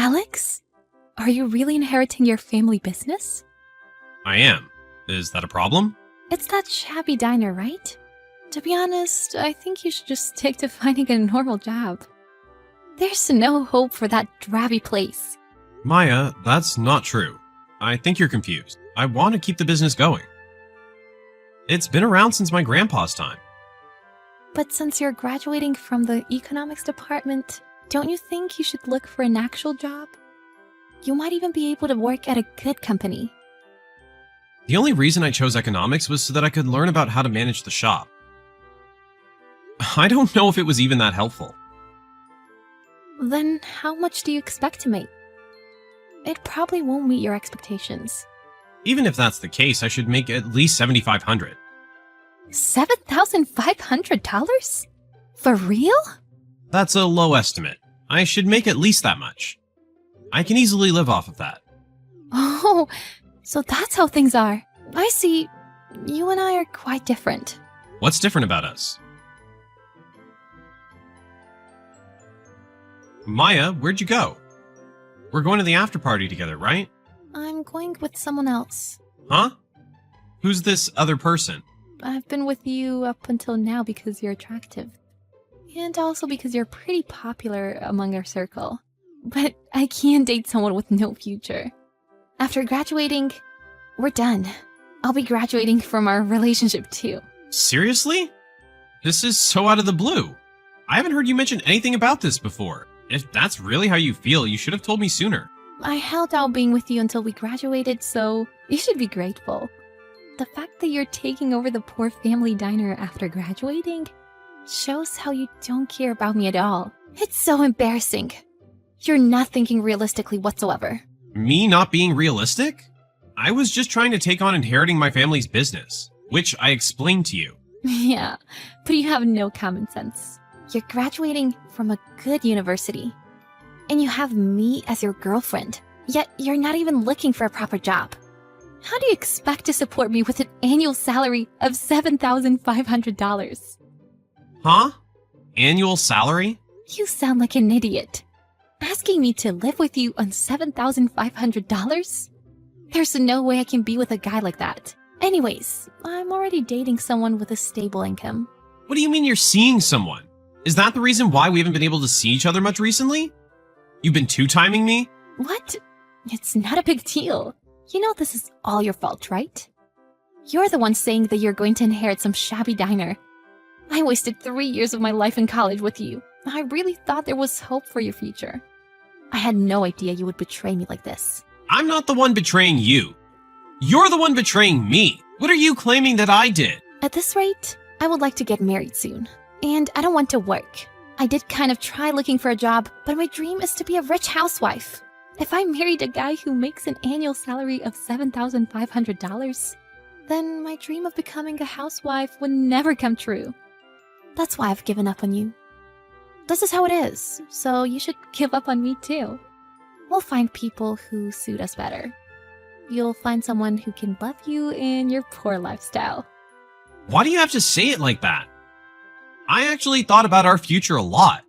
Alex? Are you really inheriting your family business? I am. Is that a problem? It's that shabby diner, right? To be honest, I think you should just stick to finding a normal job. There's no hope for that drabby place. Maya, that's not true. I think you're confused. I want to keep the business going. It's been around since my grandpa's time. But since you're graduating from the economics department, don't you think you should look for an actual job? You might even be able to work at a good company. The only reason I chose economics was so that I could learn about how to manage the shop. I don't know if it was even that helpful. Then how much do you expect to make? It probably won't meet your expectations. Even if that's the case, I should make at least $7,500. $7,500? For real? That's a low estimate. I should make at least that much. I can easily live off of that. Oh, so that's how things are. I see. You and I are quite different. What's different about us? Maya, where'd you go? We're going to the after party together, right? I'm going with someone else. Huh? Who's this other person? I've been with you up until now because you're attractive. And also because you're pretty popular among our circle. But I can't date someone with no future. After graduating, we're done. I'll be graduating from our relationship too. Seriously? This is so out of the blue. I haven't heard you mention anything about this before. If that's really how you feel, you should have told me sooner. I held out being with you until we graduated, so you should be grateful. The fact that you're taking over the poor family diner after graduating shows how you don't care about me at all. It's so embarrassing. You're not thinking realistically whatsoever. Me not being realistic? I was just trying to take on inheriting my family's business, which I explained to you. Yeah, but you have no common sense. You're graduating from a good university, and you have me as your girlfriend, yet you're not even looking for a proper job. How do you expect to support me with an annual salary of $7,500? Huh? Annual salary? You sound like an idiot. Asking me to live with you on $7,500? There's no way I can be with a guy like that. Anyways, I'm already dating someone with a stable income. What do you mean you're seeing someone? Is that the reason why we haven't been able to see each other much recently? You've been two-timing me? What? It's not a big deal. You know this is all your fault, right? You're the one saying that you're going to inherit some shabby diner. I wasted 3 years of my life in college with you. I really thought there was hope for your future. I had no idea you would betray me like this. I'm not the one betraying you. You're the one betraying me. What are you claiming that I did? At this rate, I would like to get married soon. And I don't want to work. I did kind of try looking for a job, but my dream is to be a rich housewife. If I married a guy who makes an annual salary of $7,500, then my dream of becoming a housewife would never come true. That's why I've given up on you. This is how it is, so you should give up on me too. We'll find people who suit us better. You'll find someone who can love you in your poor lifestyle. Why do you have to say it like that? I actually thought about our future a lot.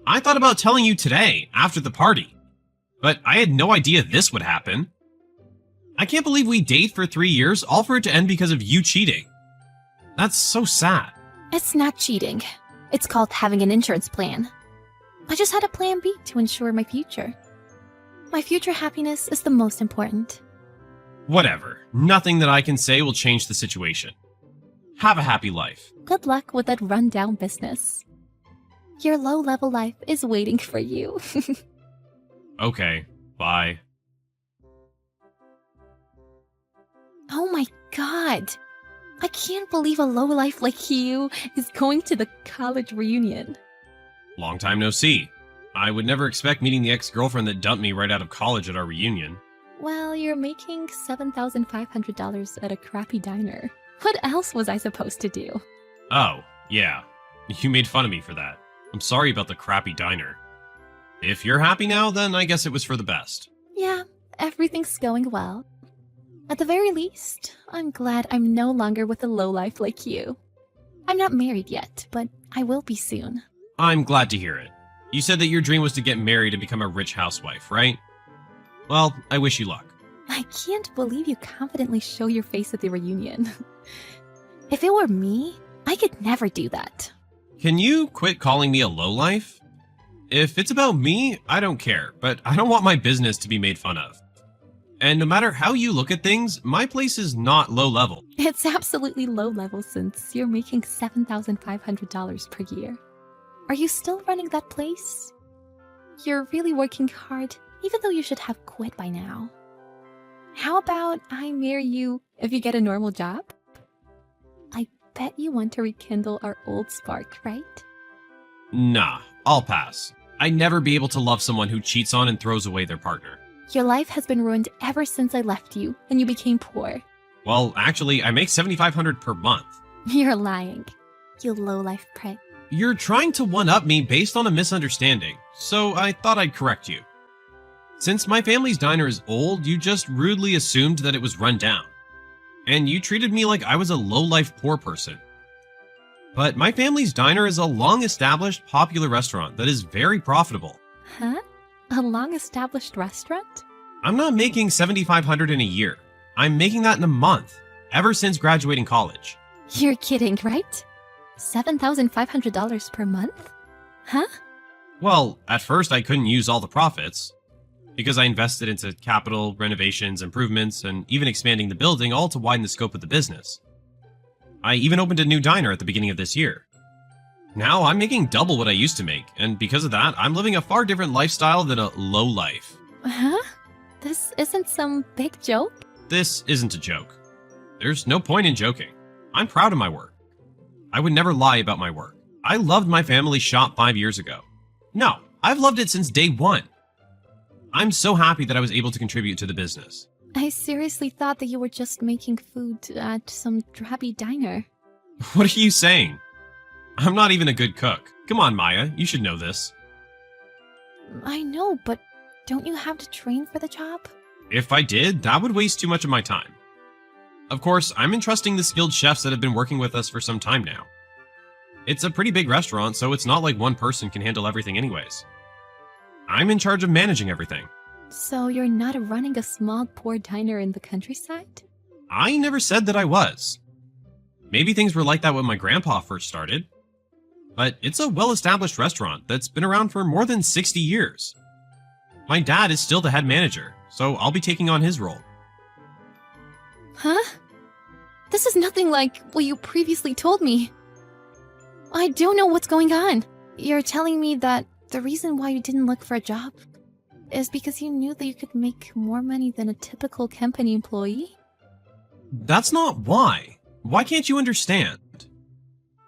I thought about telling you today, after the party. But I had no idea this would happen. I can't believe we date for 3 years, all for it to end because of you cheating. That's so sad. It's not cheating. It's called having an insurance plan. I just had a plan B to ensure my future. My future happiness is the most important. Whatever. Nothing that I can say will change the situation. Have a happy life. Good luck with that rundown business. Your low-level life is waiting for you. Okay, bye. Oh my god! I can't believe a lowlife like you is going to the college reunion. Long time no see. I would never expect meeting the ex-girlfriend that dumped me right out of college at our reunion. Well, you're making $7,500 at a crappy diner. What else was I supposed to do? Oh, yeah. You made fun of me for that. I'm sorry about the crappy diner. If you're happy now, then I guess it was for the best. Yeah, everything's going well. At the very least, I'm glad I'm no longer with a lowlife like you. I'm not married yet, but I will be soon. I'm glad to hear it. You said that your dream was to get married and become a rich housewife, right? Well, I wish you luck. I can't believe you confidently show your face at the reunion. If it were me, I could never do that. Can you quit calling me a lowlife? If it's about me, I don't care, but I don't want my business to be made fun of. And no matter how you look at things, my place is not low level. It's absolutely low level since you're making $7,500 per year. Are you still running that place? You're really working hard, even though you should have quit by now. How about I marry you if you get a normal job? I bet you want to rekindle our old spark, right? Nah, I'll pass. I'd never be able to love someone who cheats on and throws away their partner. Your life has been ruined ever since I left you and you became poor. Well, actually, I make $7,500 per month. You're lying, you low-life prick. You're trying to one-up me based on a misunderstanding, so I thought I'd correct you. Since my family's diner is old, you just rudely assumed that it was run down. And you treated me like I was a low-life poor person. But my family's diner is a long-established, popular restaurant that is very profitable. Huh? A long-established restaurant? I'm not making $7,500 in a year. I'm making that in a month, ever since graduating college. You're kidding, right? $7,500 per month? Huh? Well, at first I couldn't use all the profits, because I invested into capital, renovations, improvements, and even expanding the building, all to widen the scope of the business. I even opened a new diner at the beginning of this year. Now I'm making double what I used to make, and because of that, I'm living a far different lifestyle than a low life. Huh? This isn't some big joke? This isn't a joke. There's no point in joking. I'm proud of my work. I would never lie about my work. I loved my family's shop 5 years ago. No, I've loved it since day one. I'm so happy that I was able to contribute to the business. I seriously thought that you were just making food at some drabby diner. What are you saying? I'm not even a good cook. Come on, Maya, you should know this. I know, but don't you have to train for the job? If I did, that would waste too much of my time. Of course, I'm entrusting the skilled chefs that have been working with us for some time now. It's a pretty big restaurant, so it's not like one person can handle everything anyways. I'm in charge of managing everything. So you're not running a small, poor diner in the countryside? I never said that I was. Maybe things were like that when my grandpa first started. But it's a well-established restaurant that's been around for more than 60 years. My dad is still the head manager, so I'll be taking on his role. Huh? This is nothing like what you previously told me. I don't know what's going on. You're telling me that the reason why you didn't look for a job is because you knew that you could make more money than a typical company employee? That's not why. Why can't you understand?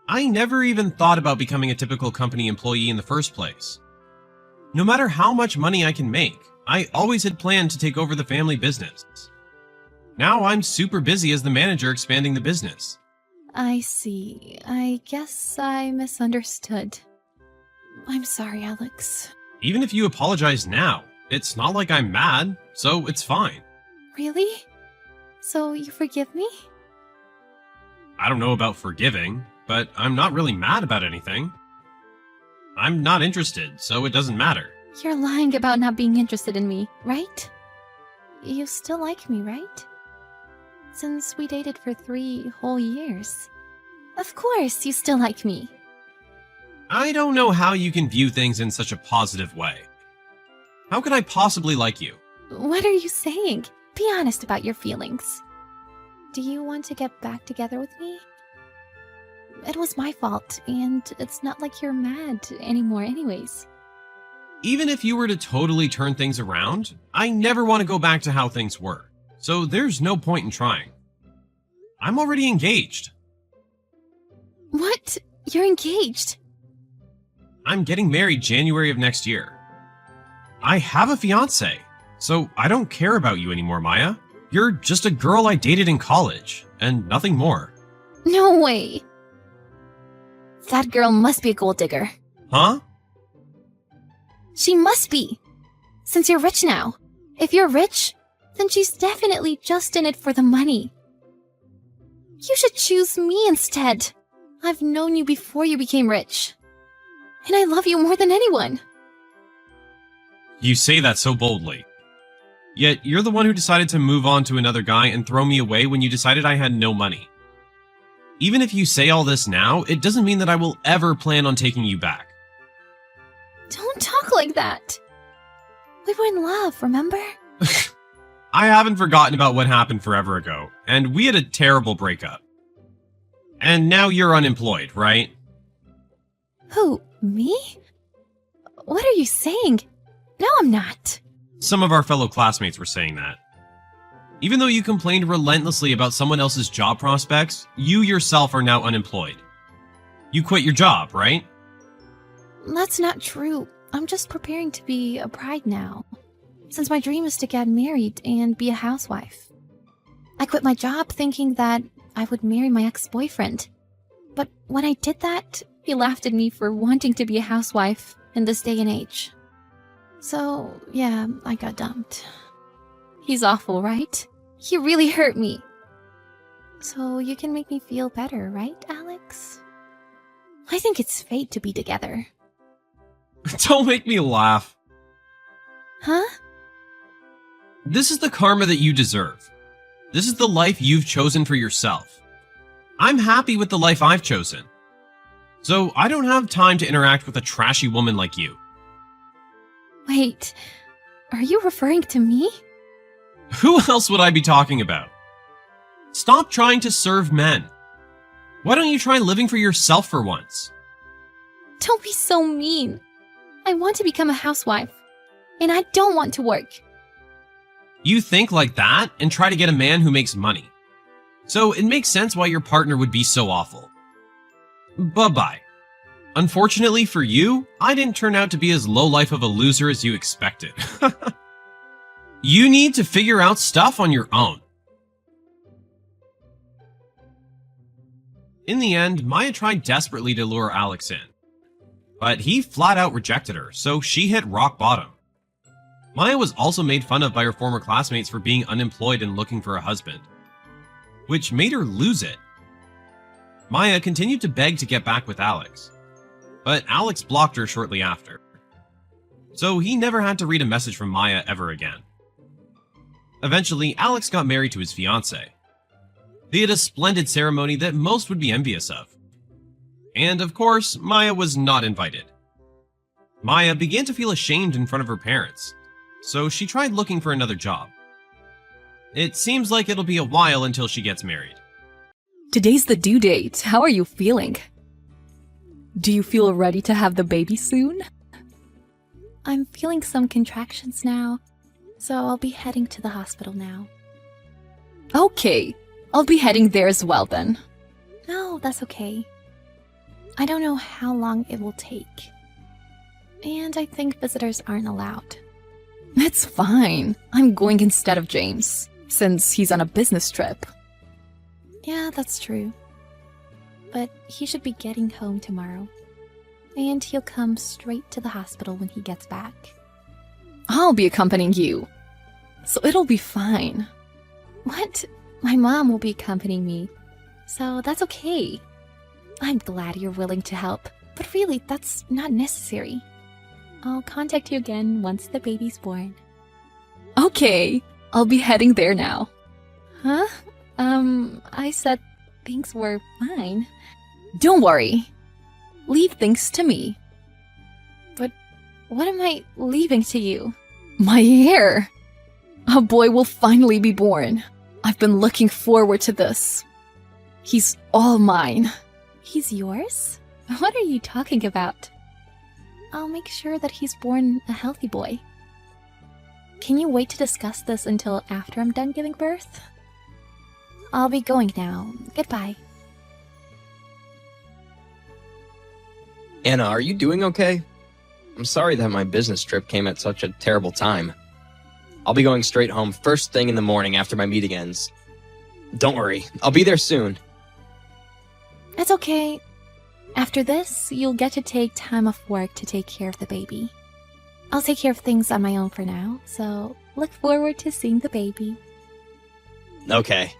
I never even thought about becoming a typical company employee in the first place. No matter how much money I can make, I always had planned to take over the family business. Now I'm super busy as the manager expanding the business. I see. I guess I misunderstood. I'm sorry, Alex. Even if you apologize now, it's not like I'm mad, so it's fine. Really? So you forgive me? I don't know about forgiving, but I'm not really mad about anything. I'm not interested, so it doesn't matter. You're lying about not being interested in me, right? You still like me, right? Since we dated for 3 whole years. Of course, you still like me. I don't know how you can view things in such a positive way. How could I possibly like you? What are you saying? Be honest about your feelings. Do you want to get back together with me? It was my fault, and it's not like you're mad anymore anyways. Even if you were to totally turn things around, I never want to go back to how things were, so there's no point in trying. I'm already engaged. What? You're engaged? I'm getting married January of next year. I have a fiance, so I don't care about you anymore, Maya. You're just a girl I dated in college, and nothing more. No way. That girl must be a gold digger. Huh? She must be. Since you're rich now. If you're rich, then she's definitely just in it for the money. You should choose me instead. I've known you before you became rich. And I love you more than anyone. You say that so boldly. Yet you're the one who decided to move on to another guy and throw me away when you decided I had no money. Even if you say all this now, it doesn't mean that I will ever plan on taking you back. Don't talk like that. We were in love, remember? I haven't forgotten about what happened forever ago, and we had a terrible breakup. And now you're unemployed, right? Who, me? What are you saying? No, I'm not. Some of our fellow classmates were saying that. Even though you complained relentlessly about someone else's job prospects, you yourself are now unemployed. You quit your job, right? That's not true. I'm just preparing to be a bride now, since my dream is to get married and be a housewife. I quit my job thinking that I would marry my ex-boyfriend. But when I did that, he laughed at me for wanting to be a housewife in this day and age. So, yeah, I got dumped. He's awful, right? He really hurt me. So you can make me feel better, right, Alex? I think it's fate to be together. Don't make me laugh. Huh? This is the karma that you deserve. This is the life you've chosen for yourself. I'm happy with the life I've chosen. So I don't have time to interact with a trashy woman like you. Wait, are you referring to me? Who else would I be talking about? Stop trying to serve men. Why don't you try living for yourself for once? Don't be so mean. I want to become a housewife, and I don't want to work. You think like that and try to get a man who makes money. So it makes sense why your partner would be so awful. Bye-bye. Unfortunately for you, I didn't turn out to be as low-life of a loser as you expected. You need to figure out stuff on your own. In the end, Maya tried desperately to lure Alex in. But he flat out rejected her, so she hit rock bottom. Maya was also made fun of by her former classmates for being unemployed and looking for a husband, which made her lose it. Maya continued to beg to get back with Alex, but Alex blocked her shortly after. So he never had to read a message from Maya ever again. Eventually, Alex got married to his fiancée. They had a splendid ceremony that most would be envious of. And of course, Maya was not invited. Maya began to feel ashamed in front of her parents, so she tried looking for another job. It seems like it'll be a while until she gets married. Today's the due date. How are you feeling? Do you feel ready to have the baby soon? I'm feeling some contractions now, so I'll be heading to the hospital now. Okay, I'll be heading there as well then. No, that's okay. I don't know how long it will take. And I think visitors aren't allowed. That's fine. I'm going instead of James, since he's on a business trip. Yeah, that's true. But he should be getting home tomorrow. And he'll come straight to the hospital when he gets back. I'll be accompanying you, so it'll be fine. What? My mom will be accompanying me, so that's okay. I'm glad you're willing to help, but really, that's not necessary. I'll contact you again once the baby's born. Okay, I'll be heading there now. Huh? I said things were fine. Don't worry. Leave things to me. But what am I leaving to you? My heir! A boy will finally be born. I've been looking forward to this. He's all mine. He's yours? What are you talking about? I'll make sure that he's born a healthy boy. Can you wait to discuss this until after I'm done giving birth? I'll be going now. Goodbye. Anna, are you doing okay? I'm sorry that my business trip came at such a terrible time. I'll be going straight home first thing in the morning after my meeting ends. Don't worry, I'll be there soon. It's okay. After this, you'll get to take time off work to take care of the baby. I'll take care of things on my own for now, so look forward to seeing the baby. Okay.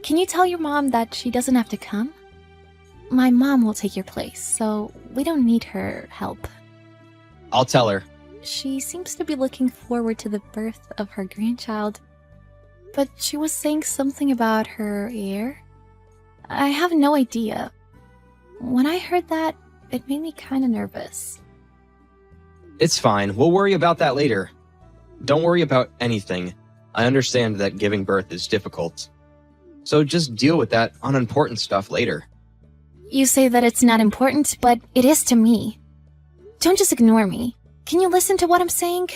Can you tell your mom that she doesn't have to come? My mom will take your place, so we don't need her help. I'll tell her. She seems to be looking forward to the birth of her grandchild. But she was saying something about her heir? I have no idea. When I heard that, it made me kinda nervous. It's fine. We'll worry about that later. Don't worry about anything. I understand that giving birth is difficult. So just deal with that unimportant stuff later. You say that it's not important, but it is to me. Don't just ignore me. Can you listen to what I'm saying?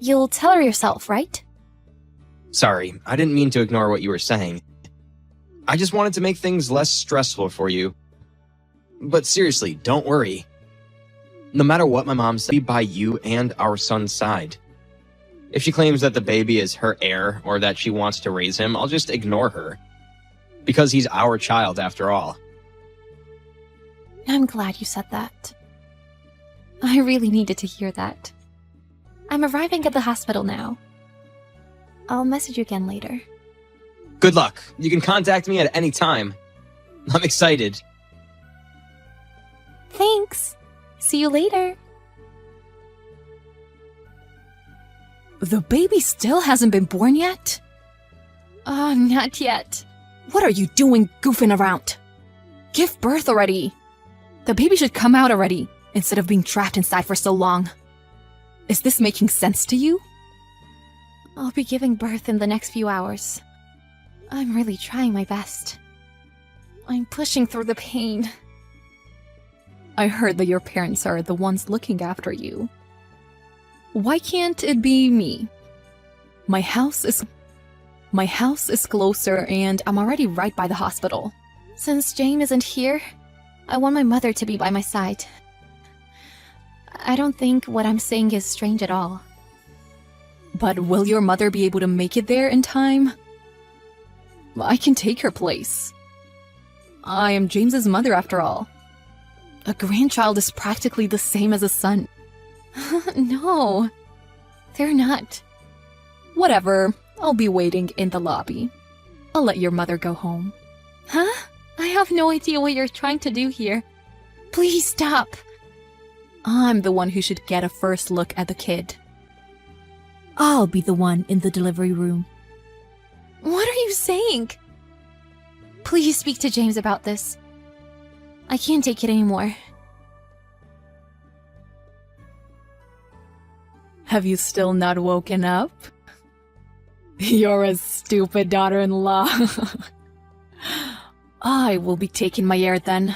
You'll tell her yourself, right? Sorry, I didn't mean to ignore what you were saying. I just wanted to make things less stressful for you. But seriously, don't worry. No matter what my mom said, I'll be by you and our son's side. If she claims that the baby is her heir or that she wants to raise him, I'll just ignore her. Because he's our child after all. I'm glad you said that. I really needed to hear that. I'm arriving at the hospital now. I'll message you again later. Good luck. You can contact me at any time. I'm excited. Thanks. See you later. The baby still hasn't been born yet? Oh, not yet. What are you doing goofing around? Give birth already. The baby should come out already, instead of being trapped inside for so long. Is this making sense to you? I'll be giving birth in the next few hours. I'm really trying my best. I'm pushing through the pain. I heard that your parents are the ones looking after you. Why can't it be me? My house is closer and I'm already right by the hospital. Since James isn't here, I want my mother to be by my side. I don't think what I'm saying is strange at all. But will your mother be able to make it there in time? I can take her place. I am James's mother after all. A grandchild is practically the same as a son. No, they're not. Whatever, I'll be waiting in the lobby. I'll let your mother go home. Huh? I have no idea what you're trying to do here. Please stop. I'm the one who should get a first look at the kid. I'll be the one in the delivery room. What are you saying? Please speak to James about this. I can't take it anymore. Have you still not woken up? You're a stupid daughter-in-law. I will be taking my air then.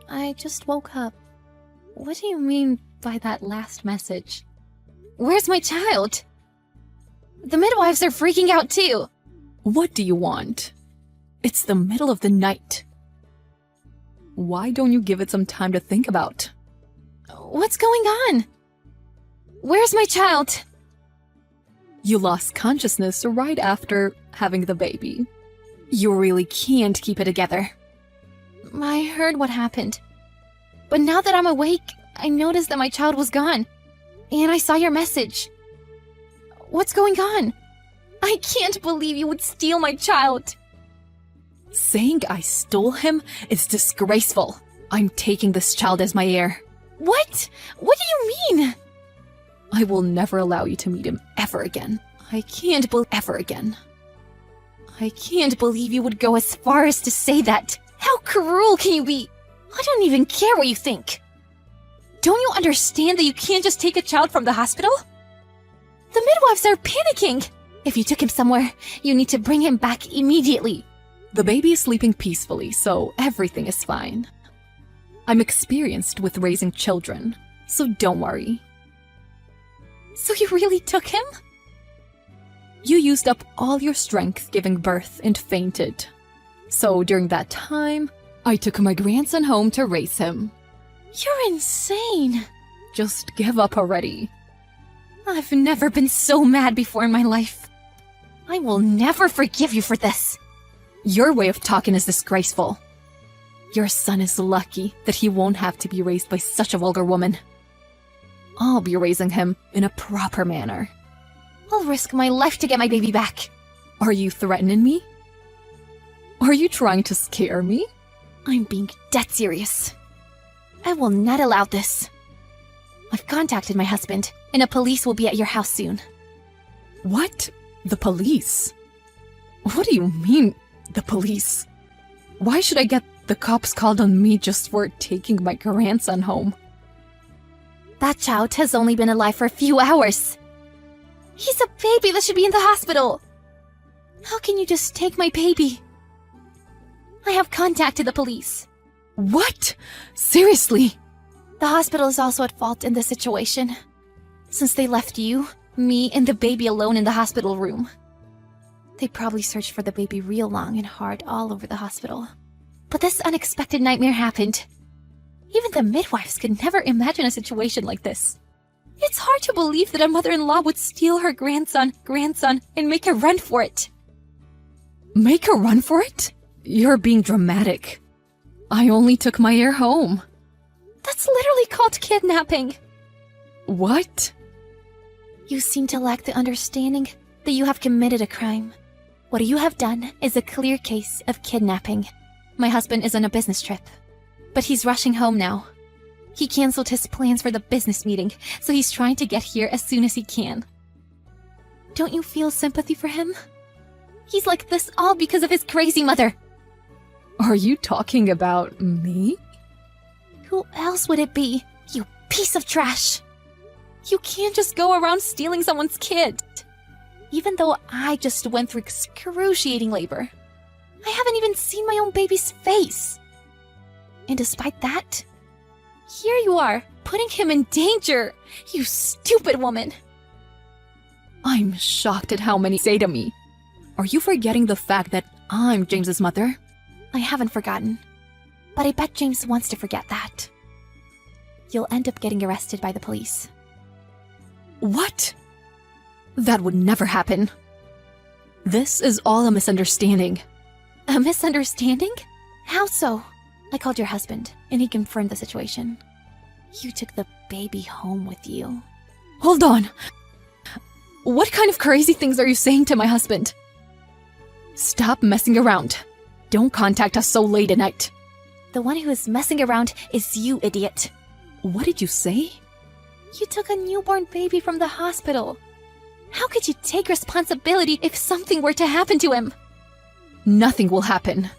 I just woke up. What do you mean by that last message? Where's my child? The midwives are freaking out too. What do you want? It's the middle of the night. Why don't you give it some time to think about? What's going on? Where's my child? You lost consciousness right after having the baby. You really can't keep it together. I heard what happened. But now that I'm awake, I noticed that my child was gone. And I saw your message. What's going on? I can't believe you would steal my child. Saying I stole him is disgraceful. I'm taking this child as my heir. What? What do you mean? I will never allow you to meet him ever again. I can't believe you would go as far as to say that. How cruel can you be? I don't even care what you think. Don't you understand that you can't just take a child from the hospital? The midwives are panicking. If you took him somewhere, you need to bring him back immediately. The baby is sleeping peacefully, so everything is fine. I'm experienced with raising children, so don't worry. So you really took him? You used up all your strength giving birth and fainted. So during that time, I took my grandson home to raise him. You're insane. Just give up already. I've never been so mad before in my life. I will never forgive you for this. Your way of talking is disgraceful. Your son is lucky that he won't have to be raised by such a vulgar woman. I'll be raising him in a proper manner. I'll risk my life to get my baby back. Are you threatening me? Are you trying to scare me? I'm being dead serious. I will not allow this. I've contacted my husband, and the police will be at your house soon. What? The police? What do you mean, the police? Why should I get the cops called on me just for taking my grandson home? That child has only been alive for a few hours. He's a baby that should be in the hospital. How can you just take my baby? I have contacted the police. What? Seriously? The hospital is also at fault in this situation, since they left you, me, and the baby alone in the hospital room. They probably searched for the baby real long and hard all over the hospital. But this unexpected nightmare happened. Even the midwives could never imagine a situation like this. It's hard to believe that a mother-in-law would steal her grandson, and make her run for it. Make her run for it? You're being dramatic. I only took my heir home. That's literally called kidnapping. What? You seem to lack the understanding that you have committed a crime. What you have done is a clear case of kidnapping. My husband is on a business trip, but he's rushing home now. He canceled his plans for the business meeting, so he's trying to get here as soon as he can. Don't you feel sympathy for him? He's like this all because of his crazy mother. Are you talking about me? Who else would it be, you piece of trash? You can't just go around stealing someone's kid. Even though I just went through excruciating labor, I haven't even seen my own baby's face. And despite that, here you are, putting him in danger, you stupid woman. I'm shocked at how many say to me. Are you forgetting the fact that I'm James's mother? I haven't forgotten, but I bet James wants to forget that. You'll end up getting arrested by the police. What? That would never happen. This is all a misunderstanding. A misunderstanding? How so? I called your husband, and he confirmed the situation. You took the baby home with you. Hold on. What kind of crazy things are you saying to my husband? Stop messing around. Don't contact us so late at night. The one who is messing around is you, idiot. What did you say? You took a newborn baby from the hospital. How could you take responsibility if something were to happen to him? Nothing will happen,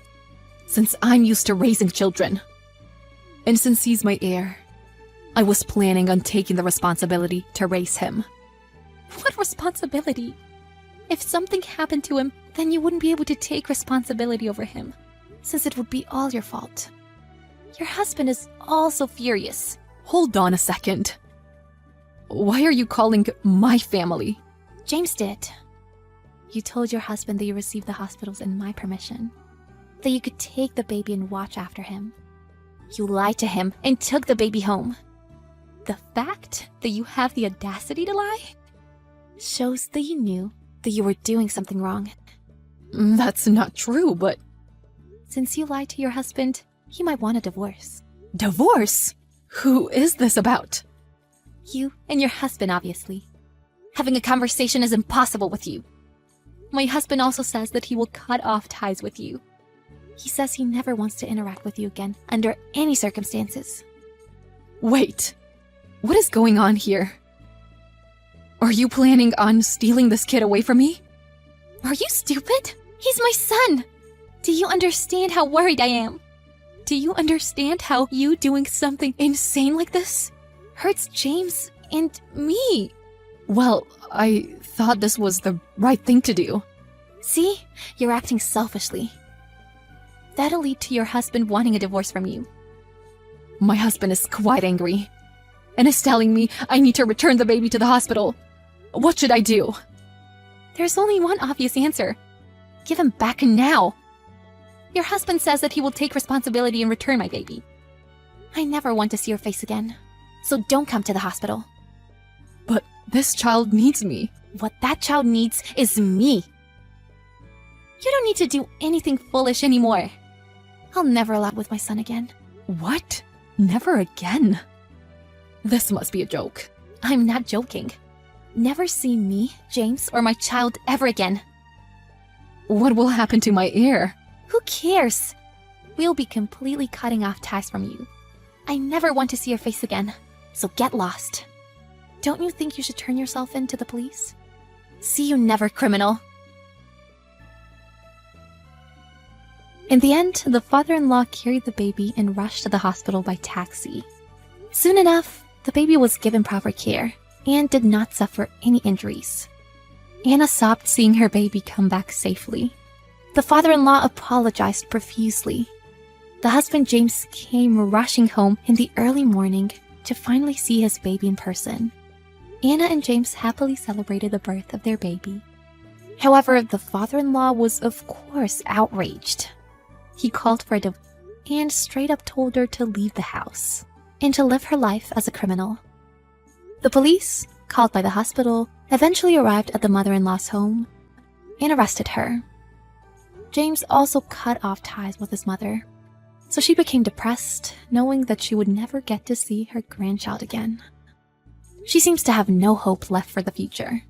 since I'm used to raising children. And since he's my heir, I was planning on taking the responsibility to raise him. What responsibility? If something happened to him, then you wouldn't be able to take responsibility over him, since it would be all your fault. Your husband is also furious. Hold on a second. Why are you calling my family? James did. You told your husband that you received the hospitals and my permission, that you could take the baby and watch after him. You lied to him and took the baby home. The fact that you have the audacity to lie shows that you knew that you were doing something wrong. That's not true, but... Since you lied to your husband, he might want a divorce. Divorce? Who is this about? You and your husband, obviously. Having a conversation is impossible with you. My husband also says that he will cut off ties with you. He says he never wants to interact with you again under any circumstances. Wait, what is going on here? Are you planning on stealing this kid away from me? Are you stupid? He's my son! Do you understand how worried I am? Do you understand how you doing something insane like this hurts James and me? Well, I thought this was the right thing to do. See? You're acting selfishly. That'll lead to your husband wanting a divorce from you. My husband is quite angry, and is telling me I need to return the baby to the hospital. What should I do? There's only one obvious answer. Give him back now. Your husband says that he will take responsibility and return my baby. I never want to see your face again, so don't come to the hospital. But this child needs me. What that child needs is me. You don't need to do anything foolish anymore. I'll never allow with my son again. What? Never again? This must be a joke. I'm not joking. Never see me, James, or my child ever again. What will happen to my heir? Who cares? We'll be completely cutting off ties from you. I never want to see your face again, so get lost. Don't you think you should turn yourself in to the police? See you never, criminal. In the end, the father-in-law carried the baby and rushed to the hospital by taxi. Soon enough, the baby was given proper care and did not suffer any injuries. Anna sobbed seeing her baby come back safely. The father-in-law apologized profusely. The husband James came rushing home in the early morning to finally see his baby in person. Anna and James happily celebrated the birth of their baby. However, the father-in-law was of course outraged. He called for a divorce and straight up told her to leave the house and to live her life as a criminal. The police, called by the hospital, eventually arrived at the mother-in-law's home and arrested her. James also cut off ties with his mother, so she became depressed, knowing that she would never get to see her grandchild again. She seems to have no hope left for the future.